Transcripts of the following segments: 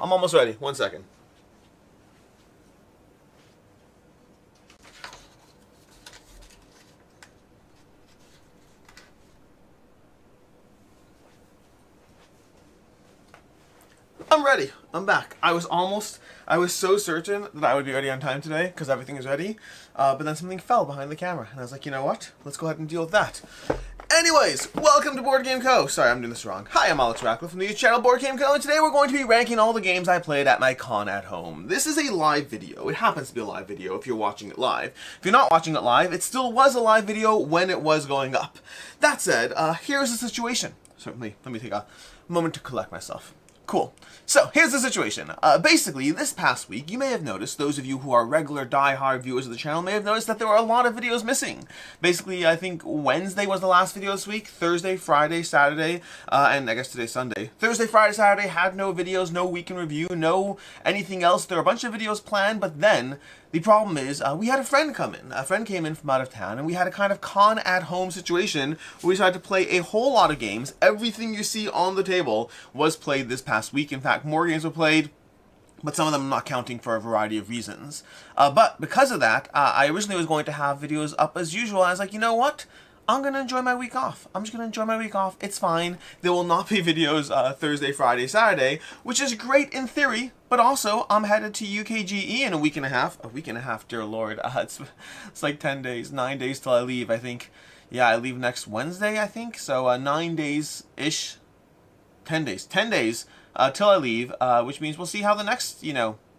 I'm almost ready. 1 second. I'm ready. I'm back. I was so certain that I would be ready on time today because everything is ready. But then something fell behind the camera. And I was like, you know what? Let's go ahead and deal with that. Anyways, welcome to Board Game Co. Sorry, I'm doing this wrong. Hi, I'm Alex Ratcliffe from the YouTube channel Board Game Co. And today we're going to be ranking all the games I played at my con at home. This is a live video. It happens to be a live video if you're watching it live. If you're not watching it live, it still was a live video when it was going up. That said, here's the situation. Certainly, let me take a moment to collect myself. Cool. So, here's the situation. Basically, this past week, you may have noticed, those of you who are regular die-hard viewers of the channel may have noticed that there were a lot of videos missing. Basically, I think Wednesday was the last video this week, Thursday, Friday, Saturday, and I guess today's Sunday. Thursday, Friday, Saturday had no videos, no week in review, no anything else. There were a bunch of videos planned, but then the problem is, we had a friend come in. A friend came in from out of town, and we had a kind of con-at-home situation where we decided to play a whole lot of games. Everything you see on the table was played this past week. In fact, more games were played, but some of them I'm not counting for a variety of reasons. But because of that, I originally was going to have videos up as usual. I was like, you know what? I'm going to enjoy my week off. I'm just going to enjoy my week off. It's fine. There will not be videos Thursday, Friday, Saturday, which is great in theory, but also I'm headed to UKGE in a week and a half. A week and a half, dear Lord. It's like 10 days, 9 days till I leave, I think. Yeah, I leave next Wednesday, I think. So 9 days-ish. 10 days. 10 days till I leave, which means we'll see how the next,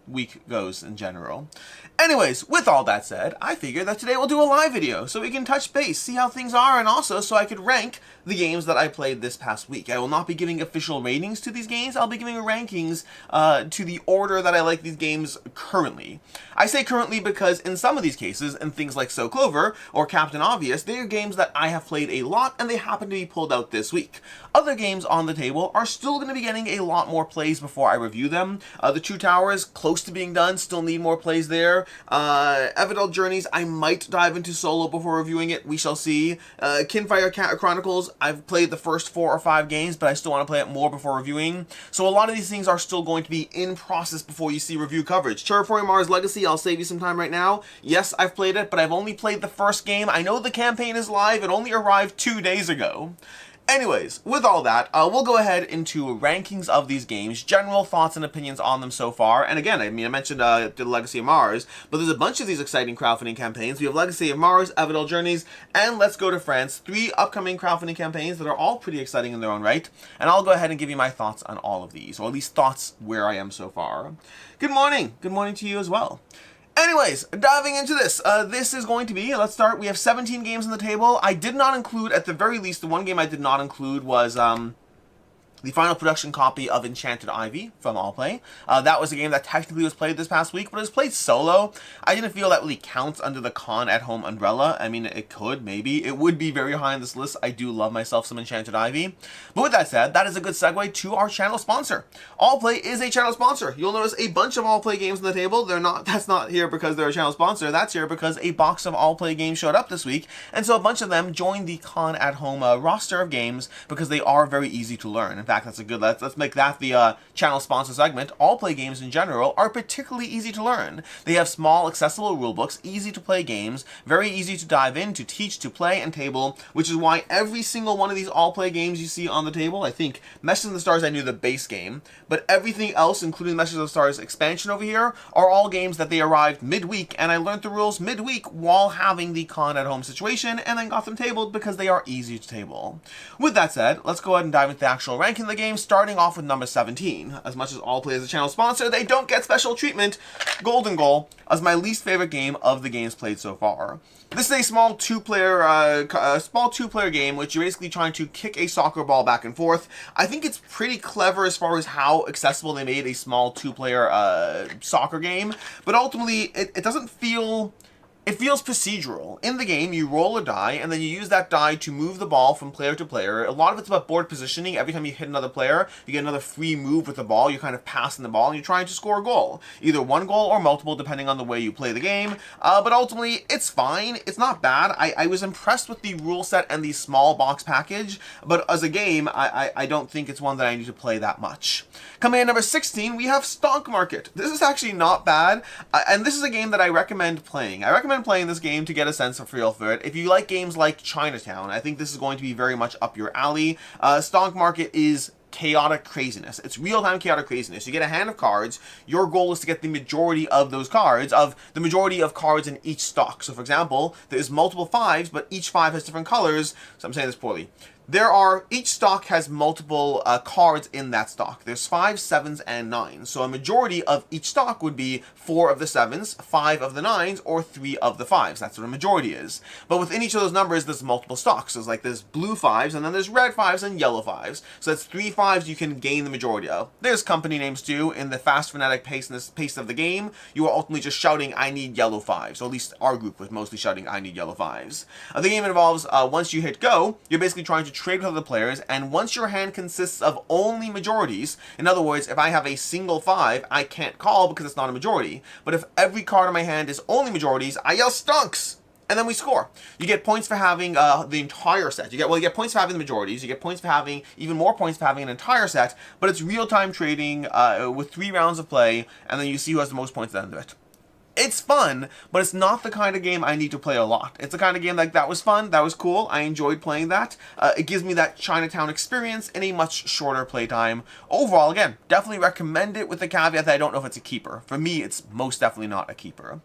week goes in general. Anyways, with all that said, I figured that today we'll do a live video so we can touch base, see how things are, and also so I could rank the games that I played this past week. I will not be giving official ratings to these games. I'll be giving rankings to the order that I like these games currently. I say currently because in some of these cases, in things like So Clover or Captain Obvious, they are games that I have played a lot and they happen to be pulled out this week. Other games on the table are still going to be getting a lot more plays before I review them. The Two Towers, close to being done, still need more plays there. Evidel Journeys, I might dive into solo before reviewing it. We shall see. Kinfire Chronicles, I've played the first 4 or 5 games, but I still want to play it more before reviewing. So a lot of these things are still going to be in process before you see review coverage. Terraforming Mars Legacy, I'll save you some time right now. Yes, I've played it, but I've only played the first game. I know the campaign is live. It only arrived 2 days ago. Anyways, with all that, we'll go ahead into rankings of these games, general thoughts and opinions on them so far. And again, I mentioned the Legacy of Mars, but there's a bunch of these exciting crowdfunding campaigns. We have Legacy of Mars, Evidel Journeys, and Let's Go to France. 3 upcoming crowdfunding campaigns that are all pretty exciting in their own right. And I'll go ahead and give you my thoughts on all of these, or at least thoughts where I am so far. Good morning. Good morning to you as well. Anyways, diving into this, this is going to be, let's start, we have 17 games on the table. I did not include, at the very least, the one game I did not include was, the final production copy of Enchanted Ivy from Allplay. That was a game that technically was played this past week, but it was played solo. I didn't feel that really counts under the con-at-home umbrella. I mean, it could, maybe. It would be very high on this list. I do love myself some Enchanted Ivy. But with that said, that is a good segue to our channel sponsor. Allplay is a channel sponsor. You'll notice a bunch of Allplay games on the table. That's not here because they're a channel sponsor. That's here because a box of Allplay games showed up this week. And so a bunch of them joined the con-at-home roster of games because they are very easy to learn. In fact, that's a good, let's make that the channel sponsor segment. Allplay games in general are particularly easy to learn. They have small, accessible rulebooks, easy to play games, very easy to dive in, to teach, to play, and table, which is why every single one of these Allplay games you see on the table, I think Messages of the Stars I knew the base game, but everything else, including Messages of the Stars expansion over here, are all games that they arrived midweek, and I learned the rules midweek while having the con-at-home situation, and then got them tabled because they are easy to table. With that said, let's go ahead and dive into the actual ranking of the games, starting off with number 17. As much as Allplay is a channel sponsor, they don't get special treatment. Golden Goal as my least favorite game of the games played so far. This is a small two-player game, which you're basically trying to kick a soccer ball back and forth. I think it's pretty clever as far as how accessible they made a small two-player soccer game, but ultimately it doesn't feel It feels procedural. In the game, you roll a die, and then you use that die to move the ball from player to player. A lot of it's about board positioning. Every time you hit another player, you get another free move with the ball. You're kind of passing the ball, and you're trying to score a goal. Either one goal or multiple, depending on the way you play the game. But ultimately, it's fine. It's not bad. I was impressed with the rule set and the small box package, but as a game, I don't think it's one that I need to play that much. Coming in number 16, we have Stock Market. This is actually not bad, and this is a game that I recommend playing. I recommend playing this game to get a sense of feel for it. If you like games like Chinatown, I think this is going to be very much up your alley. Stock Market is chaotic craziness. It's real-time chaotic craziness. You get a hand of cards. Your goal is to get the majority of those cards, of the majority of cards in each stock. So for example, there's multiple fives, but each five has different colors. So I'm saying this poorly. Each stock has multiple cards in that stock. There's 5s, 7s, and 9s. So a majority of each stock would be 4 of the 7s, 5 of the 9s, or 3 of the 5s. That's what a majority is. But within each of those numbers, there's multiple stocks. So it's like there's blue 5s, and then there's red 5s and yellow 5s. So that's 3 5s you can gain the majority of. There's company names too. In the fast, frenetic pace of the game, you are ultimately just shouting, I need yellow 5s. So at least our group was mostly shouting, I need yellow 5s. The game involves, once you hit go, you're basically trying to trade with other players, and once your hand consists of only majorities, in other words, if I have a single 5, I can't call because it's not a majority. But if every card in my hand is only majorities, I yell stunks! And then we score. You get points for having the entire set. You get points for having the majorities. You get points for having, even more points for having an entire set, but it's real-time trading with 3 rounds of play, and then you see who has the most points at the end of it. It's fun, but it's not the kind of game I need to play a lot. It's the kind of game like, that was fun, that was cool, I enjoyed playing that. It gives me that Chinatown experience in a much shorter playtime. Overall, again, definitely recommend it with the caveat that I don't know if it's a keeper. For me, it's most definitely not a keeper.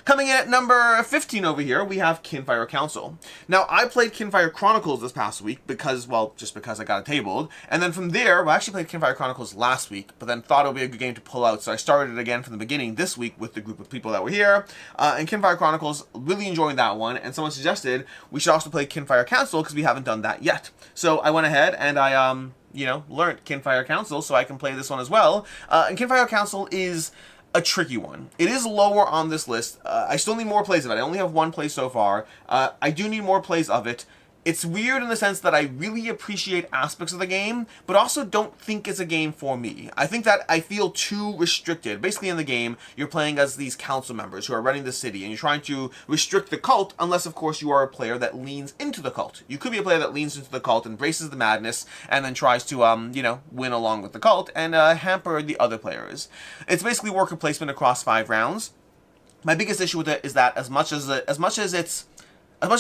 Coming in at number 15 over here, we have Kinfire Council. Now, I played Kinfire Chronicles this past week because, well, just because I got it tabled. And then from there, well, I actually played Kinfire Chronicles last week, but then thought it would be a good game to pull out. So I started it again from the beginning this week with the group of people that were here. And Kinfire Chronicles, really enjoying that one. And someone suggested we should also play Kinfire Council because we haven't done that yet. So I went ahead and I, learned Kinfire Council so I can play this one as well. And Kinfire Council is a tricky one. It is lower on this list. I still need more plays of it. I only have 1 play so far. I do need more plays of it. It's weird in the sense that I really appreciate aspects of the game, but also don't think it's a game for me. I think that I feel too restricted. Basically in the game, you're playing as these council members who are running the city, and you're trying to restrict the cult, unless of course you are a player that leans into the cult. You could be a player that leans into the cult, embraces the madness, and then tries to, win along with the cult, and hamper the other players. It's basically worker placement across 5 rounds. My biggest issue with it is that as much as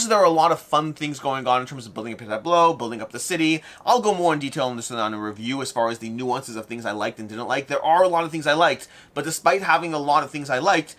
there are a lot of fun things going on in terms of building up Tableau, building up the city, I'll go more in detail on this on a review as far as the nuances of things I liked and didn't like. There are a lot of things I liked, but despite having a lot of things I liked,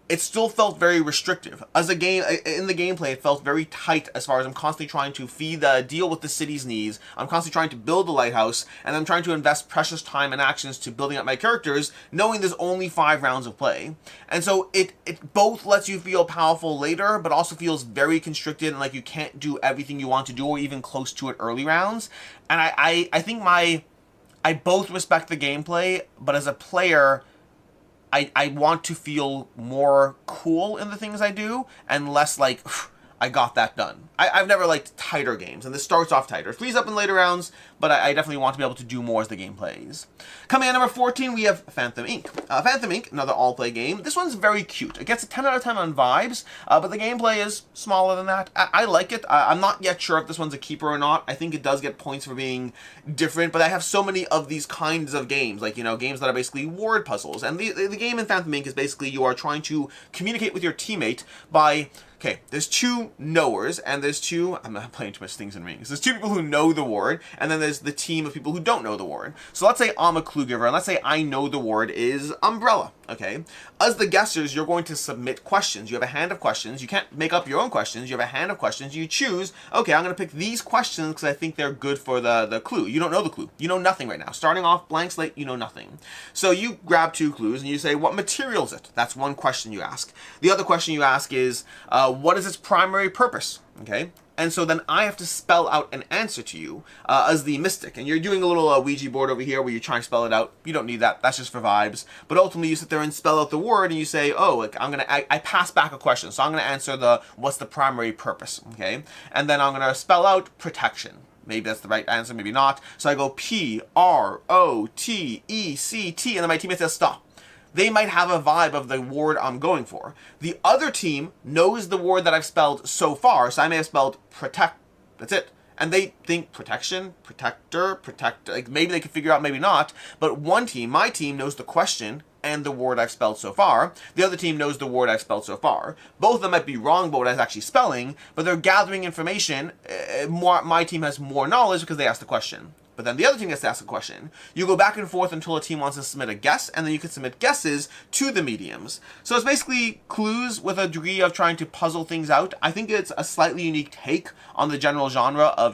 it still felt very restrictive. As a game, in the gameplay, it felt very tight as far as I'm constantly trying to deal with the city's needs. I'm constantly trying to build the lighthouse, and I'm trying to invest precious time and actions to building up my characters, knowing there's only 5 rounds of play. And so it both lets you feel powerful later, but also feels very constricted and like you can't do everything you want to do or even close to it early rounds. And I think I both respect the gameplay, but as a player, I want to feel more cool in the things I do, and less like, I got that done. I've never liked tighter games, and this starts off tighter. It frees up in later rounds, but I definitely want to be able to do more as the game plays. Coming at number 14, we have Phantom Inc. Phantom Inc., another all-play game. This one's very cute. It gets a 10 out of 10 on vibes, but the gameplay is smaller than that. I like it. I'm not yet sure if this one's a keeper or not. I think it does get points for being different, but I have so many of these kinds of games, like, games that are basically word puzzles. And the game in Phantom Inc. is basically you are trying to communicate with your teammate by... Okay, there's 2 knowers, and there's 2, I'm not playing too much things and rings. There's 2 people who know the word, and then there's the team of people who don't know the word. So let's say I'm a clue giver, and let's say I know the word is umbrella, okay? As the guessers, you're going to submit questions. You have a hand of questions. You can't make up your own questions. You have a hand of questions. You choose, okay, I'm going to pick these questions because I think they're good for the clue. You don't know the clue. You know nothing right now. Starting off, blank slate, you know nothing. So you grab 2 clues, and you say, what material is it? That's one question you ask. The other question you ask is, what is its primary purpose? Okay, And so then I have to spell out an answer to you as the mystic. And you're doing a little Ouija board over here where you try and spell it out. You don't need that. That's just for vibes. But ultimately, you sit there and spell out the word, and you say, oh, like I pass back a question. So I'm going to answer what's the primary purpose, okay? And then I'm going to spell out protection. Maybe that's the right answer, maybe not. So I go P-R-O-T-E-C-T, and then my teammate says stop. They might have a vibe of the word I'm going for. The other team knows the word that I've spelled so far, so I may have spelled protect. That's it. And they think protection, protector, protect. Like maybe they can figure out, maybe not. But one team, my team, knows the question and the word I've spelled so far. The other team knows the word I've spelled so far. Both of them might be wrong about what I was actually spelling, but they're gathering information. My team has more knowledge because they asked the question. But then the other team gets to ask a question. You go back and forth until a team wants to submit a guess, and then you can submit guesses to the mediums. So it's basically clues with a degree of trying to puzzle things out. I think it's a slightly unique take on the general genre of,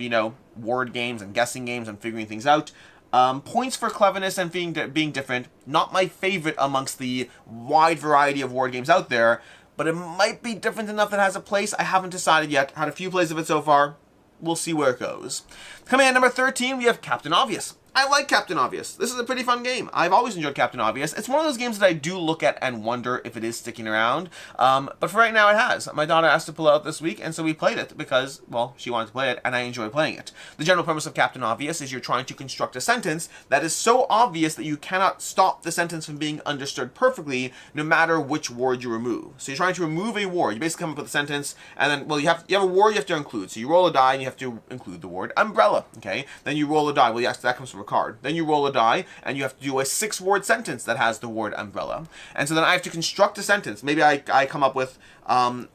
word games and guessing games and figuring things out. Points for cleverness and being different. Not my favorite amongst the wide variety of word games out there, but it might be different enough that it has a place. I haven't decided yet. Had a few plays of it so far. We'll see where it goes. Coming in at number 13, we have Captain Obvious. I like Captain Obvious. This is a pretty fun game. I've always enjoyed Captain Obvious. It's one of those games that I do look at and wonder if it is sticking around. But for right now, it has. My daughter asked to pull it out this week, and so we played it because, well, she wanted to play it, and I enjoy playing it. The general premise of Captain Obvious is you're trying to construct a sentence that is so obvious that you cannot stop the sentence from being understood perfectly, no matter which word you remove. So you're trying to remove a word. You basically come up with a sentence, and then, well, you have a word you have to include. So you roll a die, and you have to include the word umbrella, okay? Then you roll a die. Well, yes, that comes from a card. Then you roll a die, and you have to do a 6-word sentence that has the word umbrella. And so then I have to construct a sentence. Maybe I come up with, an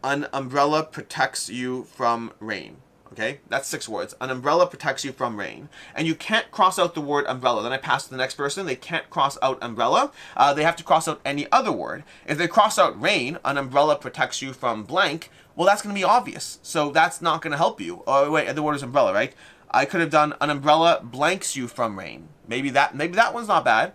umbrella protects you from rain. Okay, that's 6 words. An umbrella protects you from rain. And you can't cross out the word umbrella. Then I pass to the next person. They can't cross out umbrella. They have to cross out any other word. If they cross out rain, an umbrella protects you from blank, well, that's going to be obvious. So that's not going to help you. Oh, wait, the word is umbrella, right? I could have done an umbrella blanks you from rain. Maybe that one's not bad.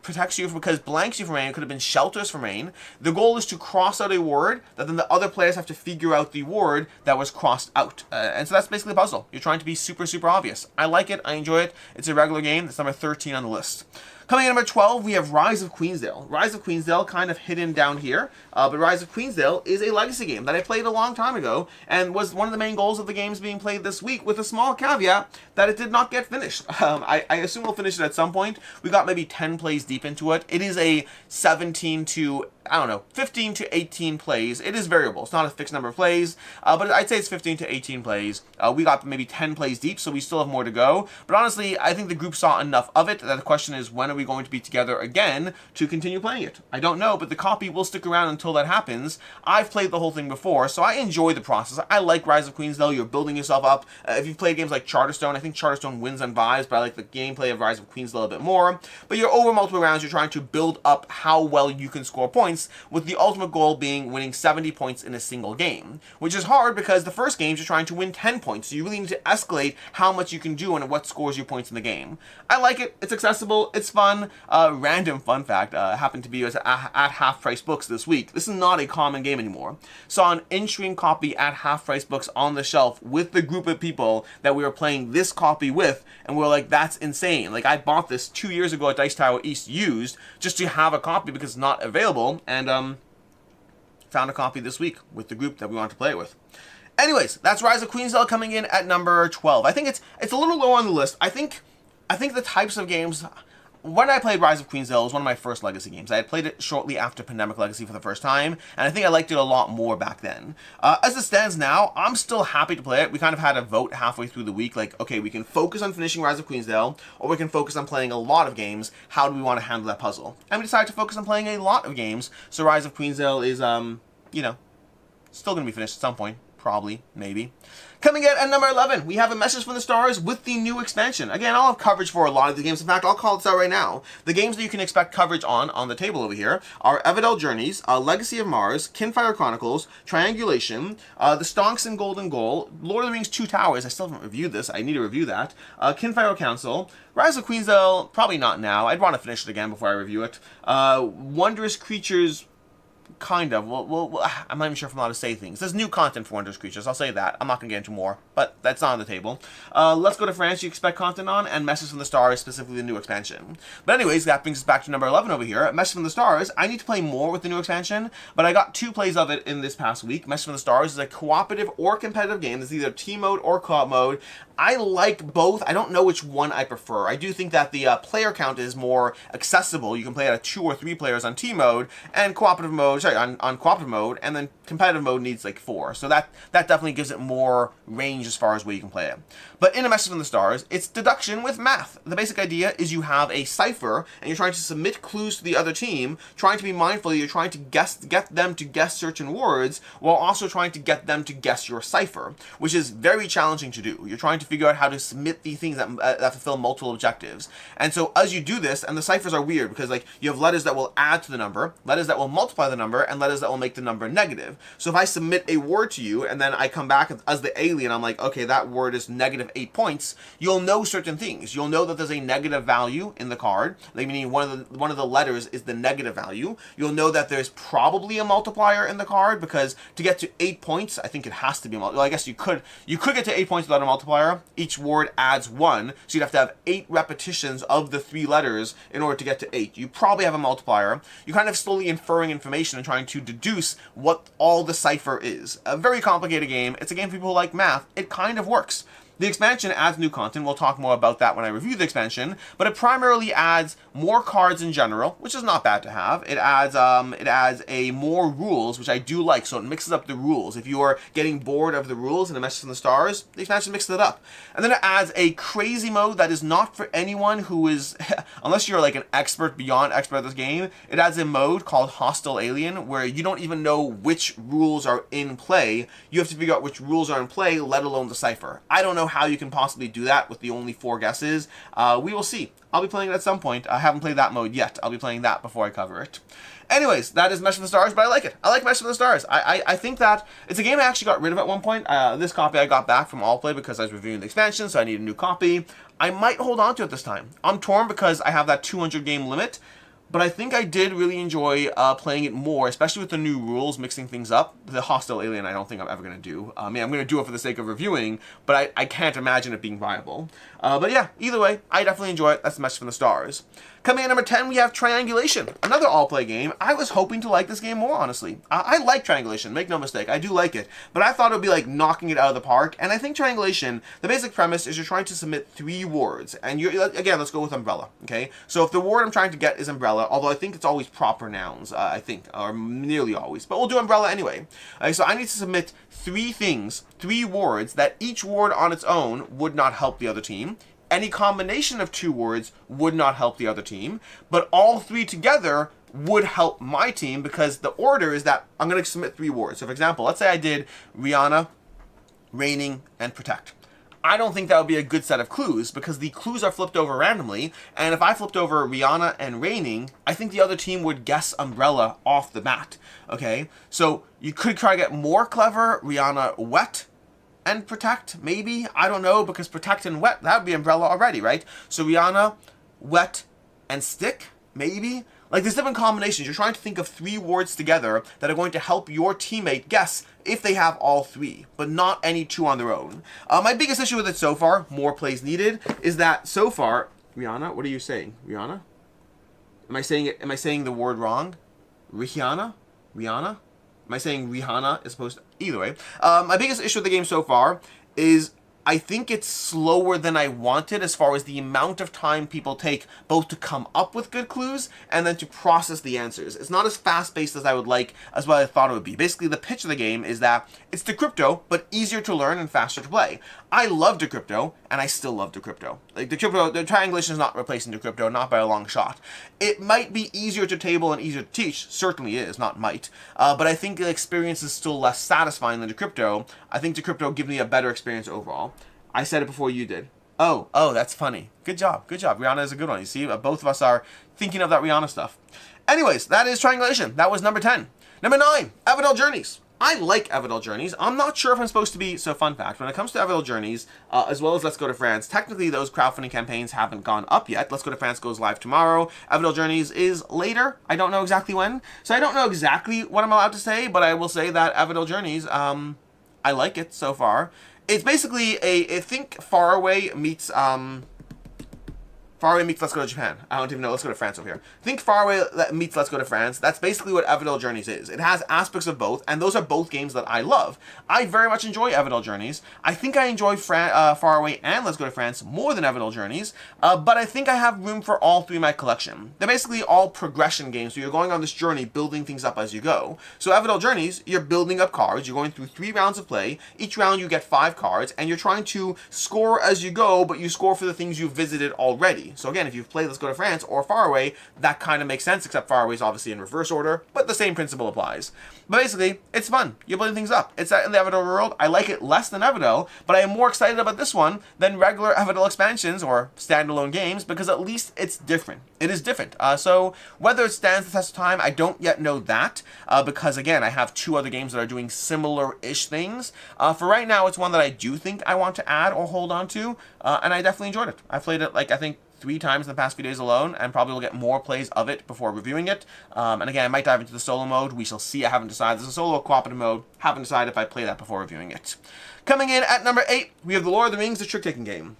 Protects you because blanks you from rain. It could have been shelters from rain. The goal is to cross out a word that then the other players have to figure out the word that was crossed out. And so that's basically the puzzle. You're trying to be super, super obvious. I like it. I enjoy it. It's a regular game. It's number 13 on the list. Coming in number 12, we have Rise of Queensdale. Rise of Queensdale, kind of hidden down here, but Rise of Queensdale is a legacy game that I played a long time ago and was one of the main goals of the games being played this week, with a small caveat that it did not get finished. I assume we'll finish it at some point. We got maybe 10 plays deep into it. It is a 17 to, 15 to 18 plays. It is variable. It's not a fixed number of plays, but I'd say it's 15 to 18 plays. We got maybe 10 plays deep, so we still have more to go. But honestly, I think the group saw enough of it that the question is, when are we going to be together again to continue playing it? I don't know, but the copy will stick around until that happens. I've played the whole thing before, so I enjoy the process. I like Rise of Queensdale. You're building yourself up. If you've played games like Charterstone, I think Charterstone wins on vibes, but I like the gameplay of Rise of Queensdale a bit more. But you're over multiple rounds. You're trying to build up how well you can score points, with the ultimate goal being winning 70 points in a single game, which is hard because the first games you're trying to win 10 points, so you really need to escalate how much you can do and what scores you points in the game. I like it. It's accessible. It's fun. Random fun fact happened to be at Half Price Books this week. This is not a common game anymore. Saw an in-stream copy at Half Price Books on the shelf with the group of people that we were playing this copy with, and we were like, that's insane. Like, I bought this 2 years ago at Dice Tower East used just to have a copy because it's not available, and found a copy this week with the group that we wanted to play it with. Anyways, that's Rise of Queensdale coming in at number 12. I think it's a little low on the list. I think the types of games. When I played Rise of Queensdale, it was one of my first Legacy games. I had played it shortly after Pandemic Legacy for the first time, and I think I liked it a lot more back then. As it stands now, I'm still happy to play it. We kind of had a vote halfway through the week, like, okay, we can focus on finishing Rise of Queensdale, or we can focus on playing a lot of games. How do we want to handle that puzzle? And we decided to focus on playing a lot of games, so Rise of Queensdale is, still going to be finished at some point. Probably, maybe. Coming in at number 11, we have a Message from the Stars with the new expansion. Again, I'll have coverage for a lot of the games. In fact, I'll call this out right now. The games that you can expect coverage on the table over here are Evidel Journeys, Legacy of Mars, Kinfire Chronicles, Triangulation, the Stonks and Golden Goal, Lord of the Rings Two Towers. I still haven't reviewed this. I need to review that. Kinfire Council, Rise of Queensdale, probably not now. I'd want to finish it again before I review it. Wondrous Creatures, kind of. I'm not even sure if I'm allowed to say things. There's new content for Wondrous Creatures, I'll say that. I'm not going to get into more, but that's not on the table. Let's Go to France, you expect content on, and Message from the Stars, specifically the new expansion. But anyways, that brings us back to number 11 over here. Message from the Stars, I need to play more with the new expansion, but I got 2 plays of it in this past week. Message from the Stars is a cooperative or competitive game. It's either team mode or co-op mode. I like both. I don't know which one I prefer. I do think that the player count is more accessible. You can play at 2 or 3 players on team mode, and cooperative mode, on cooperative mode, and then competitive mode needs like 4. So that definitely gives it more range as far as where you can play it. But in A Message from the Stars, it's deduction with math. The basic idea is you have a cipher, and you're trying to submit clues to the other team, trying to be mindful that you're trying to get them to guess certain words, while also trying to get them to guess your cipher, which is very challenging to do. You're trying to figure out how to submit the things that fulfill multiple objectives. And so as you do this, and the ciphers are weird, because like you have letters that will add to the number, letters that will multiply the number, and letters that will make the number negative. So if I submit a word to you, and then I come back as the alien, I'm like, okay, that word is negative 8 points, you'll know certain things. You'll know that there's a negative value in the card, like meaning one of the letters is the negative value. You'll know that there's probably a multiplier in the card, because to get to 8 points, I think it has to be well, I guess you could get to 8 points without a multiplier. Each word adds 1, so you'd have to have 8 repetitions of the 3 letters in order to get to 8. You probably have a multiplier. You're kind of slowly inferring information and trying to deduce what all the cipher is. A very complicated game. It's a game for people who like math. It kind of works. The expansion adds new content. We'll talk more about that when I review the expansion, but it primarily adds more cards in general, which is not bad to have. It adds a more rules, which I do like, so it mixes up the rules. If you are getting bored of the rules in A Message from the Stars, the expansion mixes it up. And then it adds a crazy mode that is not for anyone who is, unless you're like an expert beyond expert at this game, it adds a mode called Hostile Alien, where you don't even know which rules are in play. You have to figure out which rules are in play, let alone the cipher. I don't know how you can possibly do that with the only 4 guesses. We will see. I'll be playing it at some point. I haven't played that mode yet. I'll be playing that before I cover it. Anyways, that is Message from the Stars, but I like it. I like Message from the Stars. I think that it's a game I actually got rid of at one point. This copy I got back from Allplay because I was reviewing the expansion, so I need a new copy. I might hold on to it this time. I'm torn because I have that 200 game limit, but I think I did really enjoy playing it more, especially with the new rules, mixing things up. The Hostile Alien I don't think I'm ever going to do. I mean, I'm going to do it for the sake of reviewing, but I can't imagine it being viable. But yeah, either way, I definitely enjoy it. That's the Message from the Stars. Coming in number 10, we have Triangulation, another all-play game. I was hoping to like this game more, honestly. I like Triangulation, make no mistake, I do like it. But I thought it would be like knocking it out of the park, and I think Triangulation, the basic premise is you're trying to submit 3 words, and again, let's go with umbrella, okay? So if the word I'm trying to get is umbrella, although I think it's always proper nouns, I think, or nearly always, but we'll do umbrella anyway. So I need to submit 3 things, 3 words, that each word on its own would not help the other team. Any combination of 2 words would not help the other team, but all 3 together would help my team, because the order is that I'm going to submit 3 words. So for example, let's say I did Rihanna, Raining, and Protect. I don't think that would be a good set of clues, because the clues are flipped over randomly, and if I flipped over Rihanna and Raining, I think the other team would guess umbrella off the bat, okay? So you could try to get more clever, Rihanna Wet and Protect, maybe? I don't know, because Protect and Wet, that would be umbrella already, right? So Rihanna, Wet, and Stick, maybe? Like, there's different combinations. You're trying to think of 3 words together that are going to help your teammate guess if they have all 3, but not any 2 on their own. My biggest issue with it so far, more plays needed, is that so far, Rihanna, what are you saying? Rihanna? Am I saying the word wrong? Rihanna? Rihanna? Am I saying Rihanna as opposed to... Either way. My biggest issue with the game so far is I think it's slower than I wanted as far as the amount of time people take both to come up with good clues and then to process the answers. It's not as fast-paced as I would like, as what I thought it would be. Basically, the pitch of the game is that it's Decrypto, but easier to learn and faster to play. I love Decrypto, and I still love Decrypto. Like, Decrypto, the Triangulation is not replacing Decrypto, not by a long shot. It might be easier to table and easier to teach, certainly is, not might, but I think the experience is still less satisfying than Decrypto. I think Decrypto gives me a better experience overall. I said it before you did. Oh, that's funny. Good job, good job. Rihanna is a good one. You see, both of us are thinking of that Rihanna stuff. Anyways, that is Triangulation. That was number 10. Number 9, Evidel Journeys. I like Evidel Journeys. I'm not sure if I'm supposed to be, so fun fact, when it comes to Evidel Journeys, as well as Let's Go to France, technically those crowdfunding campaigns haven't gone up yet. Let's Go to France goes live tomorrow. Evidel Journeys is later. I don't know exactly when. So I don't know exactly what I'm allowed to say, but I will say that Evidel Journeys, I like it so far. It's basically I think Faraway meets, Faraway meets Let's Go to Japan. I don't even know. Let's Go to France over here. Think Faraway meets Let's Go to France. That's basically what Evidel Journeys is. It has aspects of both, and those are both games that I love. I very much enjoy Evidel Journeys. I think I enjoy Faraway and Let's Go to France more than Evidel Journeys, but I think I have room for all three in my collection. They're basically all progression games, so you're going on this journey, building things up as you go. So Evidel Journeys, you're building up cards. You're going through 3 rounds of play. Each round you get 5 cards, and you're trying to score as you go, but you score for the things you've visited already. So again, if you've played Let's Go to France or Faraway, that kind of makes sense, except Faraway is obviously in reverse order, but the same principle applies. But basically, it's fun. You're building things up. It's set in the Evidel world. I like it less than Evidel, but I am more excited about this one than regular Evidel expansions or standalone games, because at least it's different. It is different. So whether it stands the test of time, I don't yet know that, because again, I have 2 other games that are doing similar-ish things. For right now, it's one that I do think I want to add or hold on to, and I definitely enjoyed it. I played it, like, I think 3 times in the past few days alone, and probably will get more plays of it before reviewing it. And again, I might dive into the solo mode. We shall see. I haven't decided. There's a solo cooperative mode. Haven't decided if I play that before reviewing it. Coming in at number 8, we have The Lord of the Rings, the trick-taking game.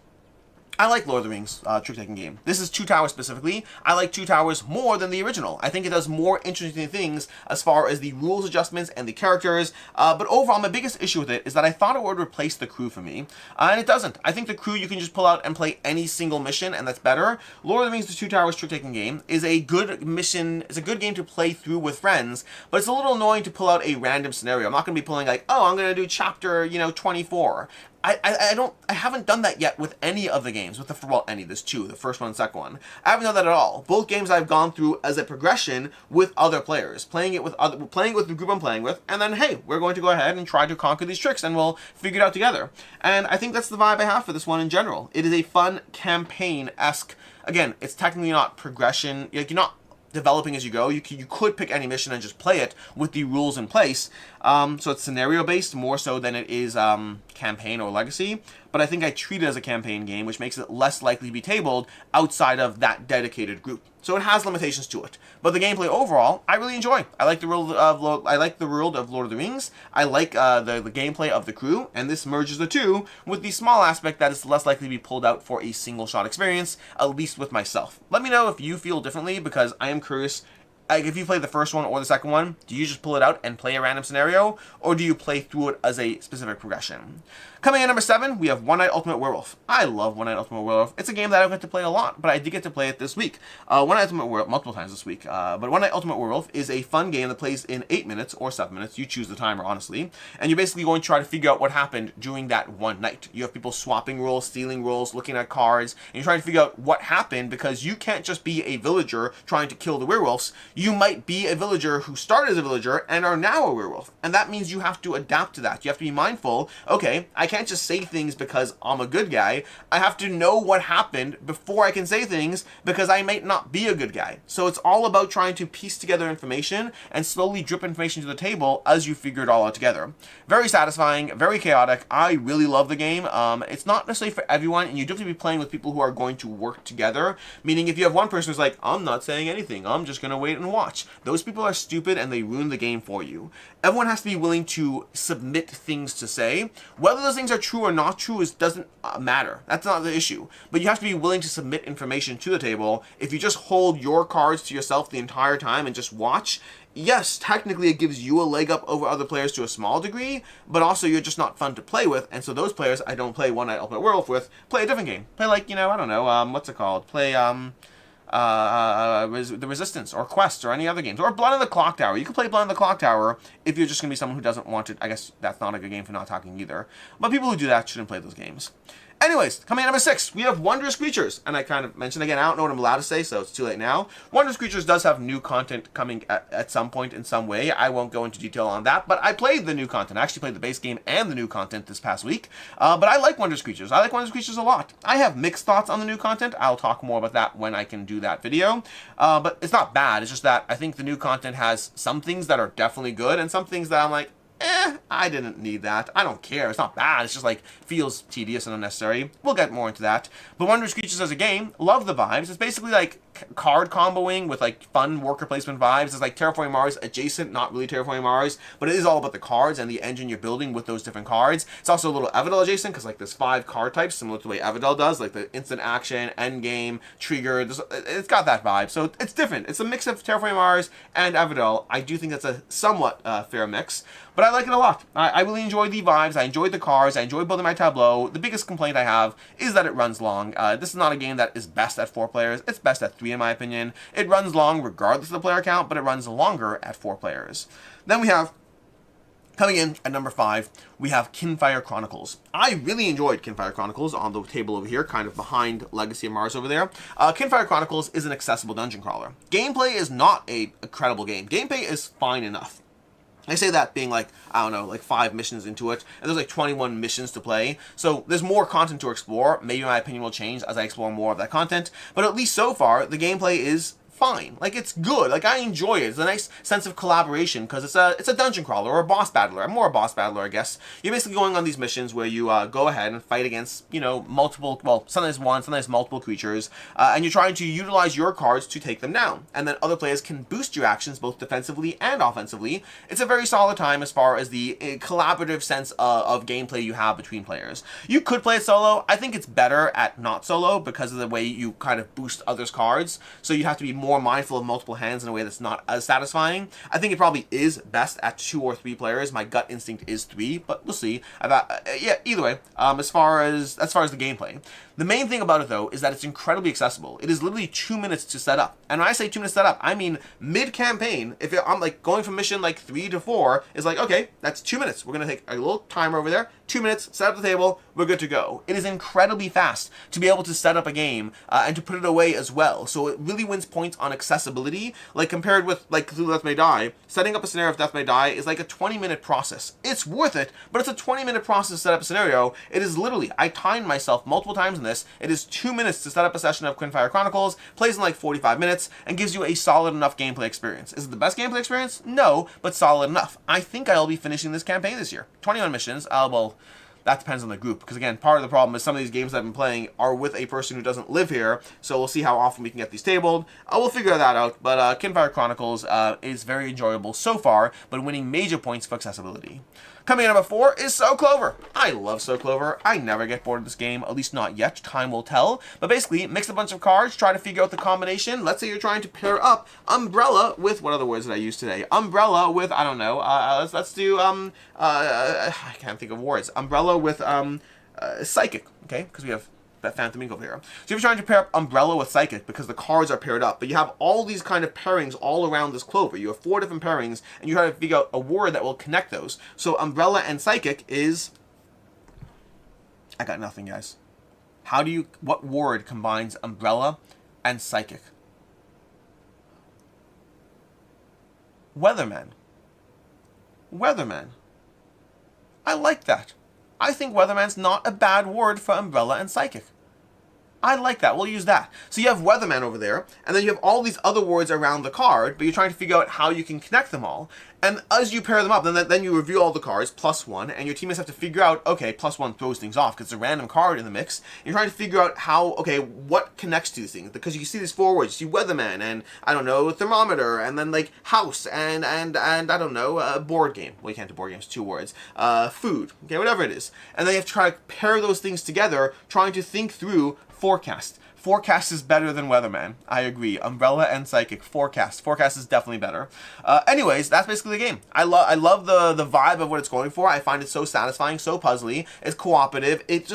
I like Lord of the Rings trick-taking game. This is Two Towers specifically. I like Two Towers more than the original. I think it does more interesting things as far as the rules adjustments and the characters. But overall, my biggest issue with it is that I thought it would replace the crew for me. And it doesn't. I think the crew you can just pull out and play any single mission, and that's better. Lord of the Rings, the Two Towers trick-taking game is a good mission. It's a good game to play through with friends, but it's a little annoying to pull out a random scenario. I'm not going to be pulling like, oh, I'm going to do chapter, 24. I haven't done that yet with any of the games, there's 2, the first one and second one. I haven't done that at all. Both games I've gone through as a progression with other players, playing it with the group I'm playing with, and then, hey, we're going to go ahead and try to conquer these tricks, and we'll figure it out together. And I think that's the vibe I have for this one in general. It is a fun campaign-esque, again, it's technically not progression, like, you're not developing as you go. You could pick any mission and just play it with the rules in place. So it's scenario based more so than it is campaign or legacy. But I think I treat it as a campaign game, which makes it less likely to be tabled outside of that dedicated group. So it has limitations to it. But the gameplay overall, I really enjoy. I like the world of Lord of the Rings. I like the gameplay of the crew, and this merges the two with the small aspect that is less likely to be pulled out for a single shot experience, at least with myself. Let me know if you feel differently, because I am curious. Like, if you play the first one or the second one, do you just pull it out and play a random scenario, or do you play through it as a specific progression? Coming in at number 7, we have One Night Ultimate Werewolf. I love One Night Ultimate Werewolf. It's a game that I don't get to play a lot, but I did get to play it this week. One Night Ultimate Werewolf, multiple times this week, but One Night Ultimate Werewolf is a fun game that plays in 8 minutes or 7 minutes. You choose the timer, honestly. And you're basically going to try to figure out what happened during that one night. You have people swapping roles, stealing roles, looking at cards, and you're trying to figure out what happened, because you can't just be a villager trying to kill the werewolves. You might be a villager who started as a villager and are now a werewolf. And that means you have to adapt to that. You have to be mindful, okay, I can't just say things because I'm a good guy. I have to know what happened before I can say things, because I might not be a good guy. So it's all about trying to piece together information and slowly drip information to the table as you figure it all out together. Very satisfying, very chaotic. I really love the game. It's not necessarily for everyone, and you do have to be playing with people who are going to work together. Meaning if you have one person who's like, I'm not saying anything, I'm just going to wait and watch. Those people are stupid and they ruin the game for you. Everyone has to be willing to submit things to say. Whether those things are true or not true doesn't matter. That's not the issue. But you have to be willing to submit information to the table. If you just hold your cards to yourself the entire time and just watch, yes, technically it gives you a leg up over other players to a small degree, but also you're just not fun to play with, and so those players I don't play One Night Ultimate Werewolf with, play a different game. Play like, I don't know, what's it called? Play, the Resistance or Quest or any other games, or Blood on the Clock Tower. You can play Blood on the Clock Tower if you're just going to be someone who doesn't want to. I guess that's not a good game for not talking either, but people who do that shouldn't play those games. Anyways, coming in at number 6, we have Wondrous Creatures. And I kind of mentioned again, I don't know what I'm allowed to say, so it's too late now. Wondrous Creatures does have new content coming at some point in some way. I won't go into detail on that, but I played the new content. I actually played the base game and the new content this past week. But I like Wondrous Creatures. I like Wondrous Creatures a lot. I have mixed thoughts on the new content. I'll talk more about that when I can do that video. But it's not bad. It's just that I think the new content has some things that are definitely good and some things that I'm like, I didn't need that. I don't care. It's not bad. It's just like feels tedious and unnecessary. We'll get more into that. But Wondrous Creatures as a game, love the vibes. It's basically like card comboing with like fun worker placement vibes. It's like Terraforming Mars adjacent, not really Terraforming Mars, but it is all about the cards and the engine you're building with those different cards. It's also a little Evidel adjacent because like there's 5 card types similar to the way Evidel does, like the instant action, end game, trigger. It's got that vibe. So it's different. It's a mix of Terraforming Mars and Evidel. I do think that's a somewhat fair mix, but I like it a lot. I really enjoy the vibes. I enjoy the cards. I enjoy building my tableau. The biggest complaint I have is that it runs long. This is not a game that is best at 4 players. It's best at 3 in my opinion. It runs long regardless of the player count, but it runs longer at 4 players. Then we have, coming in at number 5, we have Kinfire Chronicles. I really enjoyed Kinfire Chronicles on the table over here, kind of behind Legacy of Mars over there. Kinfire Chronicles is an accessible dungeon crawler. Gameplay is not a credible game. Gameplay is fine enough. I say that being like, I don't know, like 5 missions into it, and there's like 21 missions to play, so there's more content to explore. Maybe my opinion will change as I explore more of that content, but at least so far, the gameplay is fine. Like, it's good. Like, I enjoy it. It's a nice sense of collaboration because it's a dungeon crawler or a boss battler. I'm more a boss battler, I guess. You're basically going on these missions where you go ahead and fight against, you know, multiple, well, sometimes one, sometimes multiple creatures, and you're trying to utilize your cards to take them down. And then other players can boost your actions both defensively and offensively. It's a very solid time as far as the collaborative sense of gameplay you have between players. You could play it solo. I think it's better at not solo because of the way you kind of boost others' cards. So you have to be more mindful of multiple hands in a way that's not as satisfying. I think it probably is best at 2 or 3 players. My gut instinct is 3, but we'll see. Yeah, either way, as far as the gameplay. The main thing about it, though, is that it's incredibly accessible. It is literally 2 minutes to set up. And when I say 2 minutes to set up, I mean mid-campaign. If I'm like going from mission like 3 to 4, is like, okay, that's 2 minutes. We're going to take a little timer over there, 2 minutes, set up the table, we're good to go. It is incredibly fast to be able to set up a game and to put it away as well. So it really wins points on accessibility. Like compared with like Cthulhu Death May Die, setting up a scenario of Death May Die is like a 20-minute process. It's worth it, but it's a 20-minute process to set up a scenario. It is literally, I timed myself multiple times in this. It is 2 minutes to set up a session of Kinfire Chronicles, plays in like 45 minutes, and gives you a solid enough gameplay experience. Is it the best gameplay experience? No, but solid enough. I think I'll be finishing this campaign this year. 21 missions. Well, that depends on the group, because again, part of the problem is some of these games I've been playing are with a person who doesn't live here, so we'll see how often we can get these tabled. We'll figure that out, but Kinfire Chronicles is very enjoyable so far, but winning major points for accessibility. Coming in at number 4 is So Clover. I love So Clover. I never get bored of this game, at least not yet. Time will tell. But basically, mix a bunch of cards, try to figure out the combination. Let's say you're trying to pair up Umbrella with, what other words did I use today? Umbrella with, I don't know, let's do, I can't think of words. Umbrella with, Psychic, okay? Because we have that Phantom Ink over here. So you're trying to pair up Umbrella with Psychic because the cards are paired up, but you have all these kind of pairings all around this Clover. You have 4 different pairings, and you try to figure out a word that will connect those. So Umbrella and Psychic is... I got nothing, guys. What word combines Umbrella and Psychic? Weatherman. Weatherman. I like that. I think Weatherman's not a bad word for Umbrella and Psychic. I like that. We'll use that. So you have Weatherman over there, and then you have all these other words around the card, but you're trying to figure out how you can connect them all. And as you pair them up, then you reveal all the cards, +1, and your teammates have to figure out, okay, +1 throws things off because it's a random card in the mix. You're trying to figure out how, okay, what connects to these things. Because you see these 4 words, you see Weatherman, and, I don't know, thermometer, and then, like, house, and I don't know, board game. Well, you can't do board games, 2 words. Food, okay, whatever it is. And then you have to try to pair those things together, trying to think through Forecast. Forecast is better than Weatherman. I agree. Umbrella and Psychic. Forecast. Forecast is definitely better. Anyways, that's basically the game. I love the vibe of what it's going for. I find it so satisfying, so puzzly. It's cooperative. It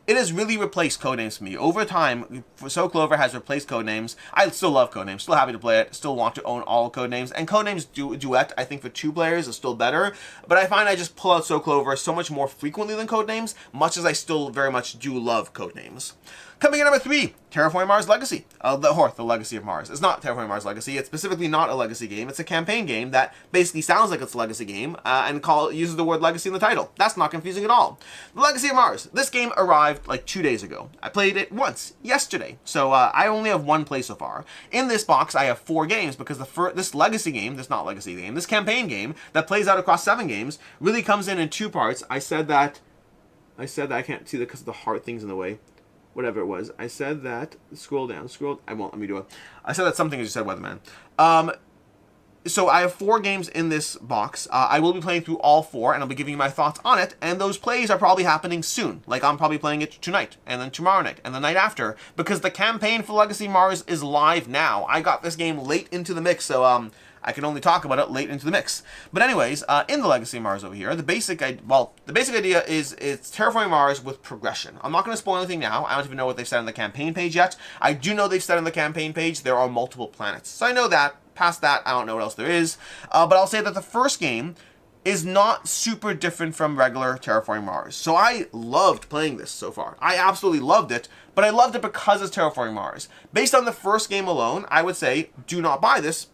has really replaced Codenames for me. Over time, So Clover has replaced Codenames. I still love Codenames. Still happy to play it. Still want to own all Codenames. And Codenames Duet, I think for 2 players is still better. But I find I just pull out So Clover so much more frequently than Codenames, much as I still very much do love Codenames. Coming in at number 3, Terraforming Mars Legacy, the Legacy of Mars. It's not Terraforming Mars Legacy. It's specifically not a legacy game. It's a campaign game that basically sounds like it's a legacy game and uses the word legacy in the title. That's not confusing at all. The Legacy of Mars. This game arrived like 2 days ago. I played it once, yesterday. So I only have one play so far. In this box, I have 4 games because this legacy game, this campaign game that plays out across 7 games really comes in 2 parts. I said that I can't see that because the heart thing's in the way. Whatever it was. I said that, scroll down, I won't, let me do it. I said that something as you said, Weatherman. So I have 4 games in this box. I will be playing through all 4, and I'll be giving you my thoughts on it, and those plays are probably happening soon. Like, I'm probably playing it tonight, and then tomorrow night, and the night after, because the campaign for Legacy Mars is live now. I got this game late into the mix, so, I can only talk about it late into the mix. But anyways, in the Legacy of Mars over here, the basic idea is it's Terraforming Mars with progression. I'm not going to spoil anything now. I don't even know what they've said on the campaign page yet. I do know they've said on the campaign page there are multiple planets. So I know that. Past that, I don't know what else there is. But I'll say that the first game is not super different from regular Terraforming Mars. So I loved playing this so far. I absolutely loved it, but I loved it because it's Terraforming Mars. Based on the first game alone, I would say do not buy this.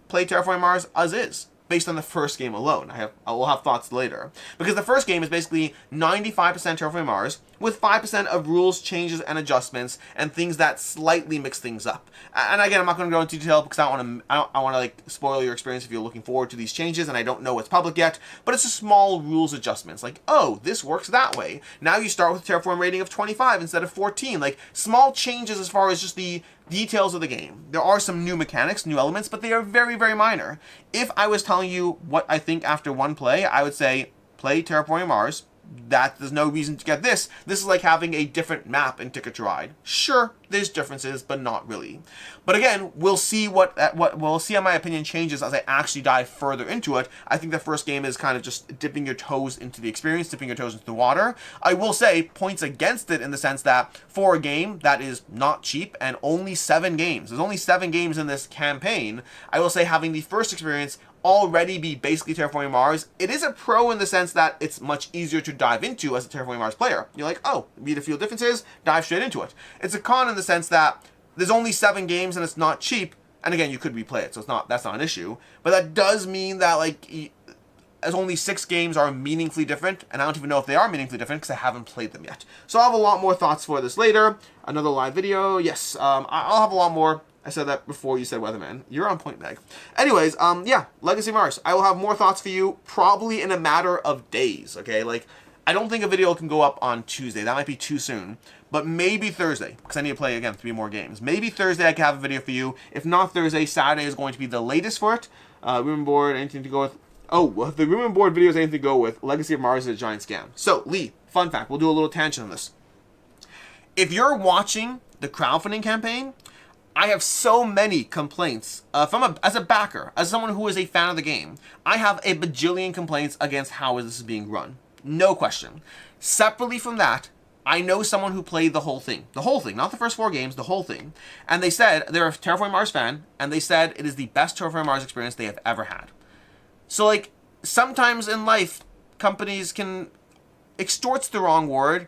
Play Terraforming Mars as is, based on the first game alone. I will have thoughts later. Because the first game is basically 95% Terraforming Mars, with 5% of rules, changes, and adjustments, and things that slightly mix things up. And again, I'm not going to go into detail because I want to like spoil your experience if you're looking forward to these changes, and I don't know what's public yet, but it's a small rules adjustments. Like, oh, this works that way. Now you start with a Terraform rating of 25 instead of 14. Like, small changes as far as just the details of the game. There are some new mechanics, new elements, but they are very, very minor. If I was telling you what I think after one play, I would say play Terraforming Mars. That there's no reason to get this. This is like having a different map in Ticket to Ride. Sure, there's differences, but not really. But again, we'll see we'll see how my opinion changes as I actually dive further into it. I think the first game is kind of just dipping your toes into the experience, dipping your toes into the water. I will say points against it in the sense that for a game that is not cheap and only 7 games, there's only 7 games in this campaign, I will say having the first experience already be basically Terraforming Mars, it is a pro in the sense that it's much easier to dive into as a Terraforming Mars player. You're like, oh, read a few differences, dive straight into it. It's a con in the sense that there's only 7 games and it's not cheap, and again, you could replay it, so that's not an issue. But that does mean that like as only 6 games are meaningfully different, and I don't even know if they are meaningfully different because I haven't played them yet. So I'll have a lot more thoughts for this later. Another live video, yes, I'll have a lot more. I said that before you said Weatherman. You're on point, Meg. Anyways, yeah, Legacy Mars. I will have more thoughts for you probably in a matter of days, okay? Like, I don't think a video can go up on Tuesday. That might be too soon. But maybe Thursday, because I need to play, again, 3 more games. Maybe Thursday I can have a video for you. If not Thursday, Saturday is going to be the latest for it. Room and board, anything to go with? Oh, well, if the room and board video is anything to go with, Legacy of Mars is a giant scam. So, Lee, fun fact. We'll do a little tangent on this. If you're watching the crowdfunding campaign, I have so many complaints as a backer, as someone who is a fan of the game. I have a bajillion complaints against how this is being run. No question. Separately from that, I know someone who played the whole thing, not the first 4 games, the whole thing. And they said, they're a Terraforming Mars fan, and they said it is the best Terraforming Mars experience they have ever had. So like, sometimes in life, companies can, extort's the wrong word,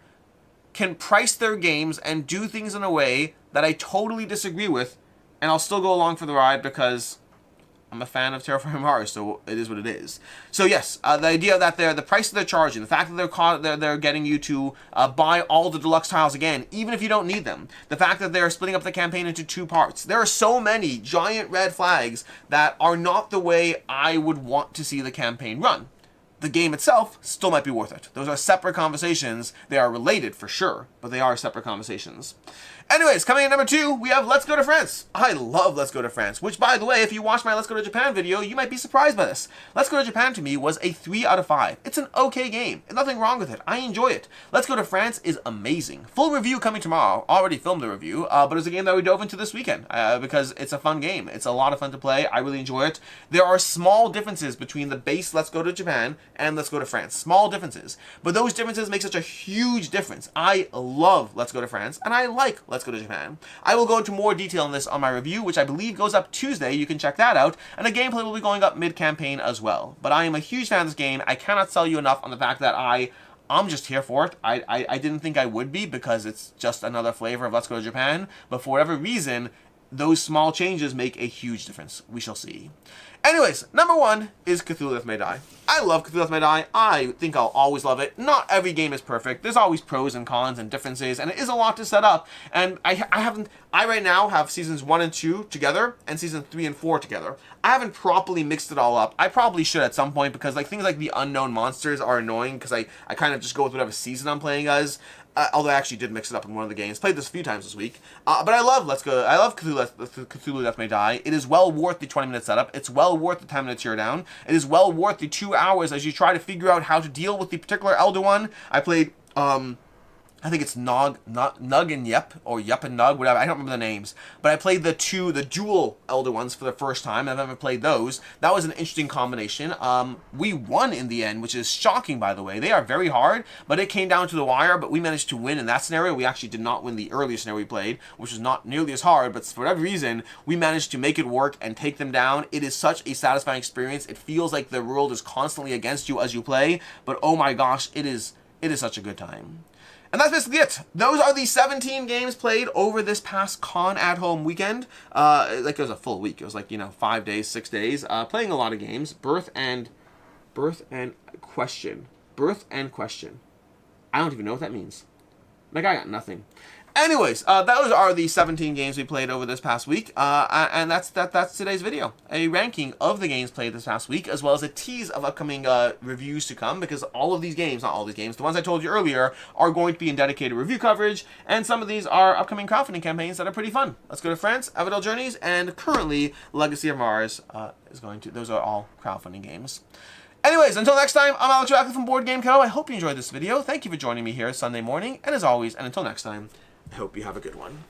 can price their games and do things in a way that I totally disagree with, and I'll still go along for the ride because I'm a fan of Terraforming Mars, so it is what it is. So yes, the idea that the price that they're charging, the fact that they're getting you to buy all the deluxe tiles again, even if you don't need them, the fact that they're splitting up the campaign into 2 parts, there are so many giant red flags that are not the way I would want to see the campaign run. The game itself still might be worth it. Those are separate conversations. They are related for sure, but they are separate conversations. Anyways, coming in number 2, we have Let's Go to France. I love Let's Go to France, which, by the way, if you watched my Let's Go to Japan video, you might be surprised by this. Let's Go to Japan, to me, was a 3 out of 5. It's an okay game. There's nothing wrong with it. I enjoy it. Let's Go to France is amazing. Full review coming tomorrow. Already filmed the review, but it's a game that we dove into this weekend because it's a fun game. It's a lot of fun to play. I really enjoy it. There are small differences between the base Let's Go to Japan and Let's Go to France. Small differences. But those differences make such a huge difference. I love Let's Go to France, and I like Let's Go to Japan. I will go into more detail on this on my review, which I believe goes up Tuesday. You can check that out. And the gameplay will be going up mid-campaign as well. But I am a huge fan of this game. I cannot sell you enough on the fact that I I'm just here for it. I didn't think I would be because it's just another flavor of Let's Go to Japan, but for whatever reason, those small changes make a huge difference. We shall see. Anyways, number 1 is Cthulhu Death May Die. I love Cthulhu Death May Die. I think I'll always love it. Not every game is perfect. There's always pros and cons and differences, and it is a lot to set up. And I right now have seasons 1 and 2 together, and season 3 and 4 together. I haven't properly mixed it all up. I probably should at some point, because like things like the unknown monsters are annoying, because I kind of just go with whatever season I'm playing as. Although I actually did mix it up in one of the games. Played this a few times this week. But I love Cthulhu Death May Die. It is well worth the 20-minute setup. It's well worth the 10-minute teardown. It is well worth the 2 hours as you try to figure out how to deal with the particular Elder One. I played, I think it's Nug and Yep, or Yep and Nug, whatever. I don't remember the names. But I played the dual Elder Ones for the first time. I've never played those. That was an interesting combination. We won in the end, which is shocking, by the way. They are very hard, but it came down to the wire, but we managed to win in that scenario. We actually did not win the earlier scenario we played, which was not nearly as hard, but for whatever reason, we managed to make it work and take them down. It is such a satisfying experience. It feels like the world is constantly against you as you play, but oh my gosh, it is such a good time. And that's basically it. Those are the 17 games played over this past con at home weekend. Like it was a full week. It was like, 5 days, 6 days. Playing a lot of games. Birth and Question. Birth and Question. I don't even know what that means. Like, I got nothing. Anyways, those are the 17 games we played over this past week, and that's today's video. A ranking of the games played this past week, as well as a tease of upcoming reviews to come, because all of these games, not all these games, the ones I told you earlier, are going to be in dedicated review coverage, and some of these are upcoming crowdfunding campaigns that are pretty fun. Let's Go to France, Evidel Journeys, and currently Legacy of Mars those are all crowdfunding games. Anyways, until next time, I'm Alex Radcliffe from Board Game Co. I hope you enjoyed this video. Thank you for joining me here Sunday morning, and as always, and until next time, I hope you have a good one.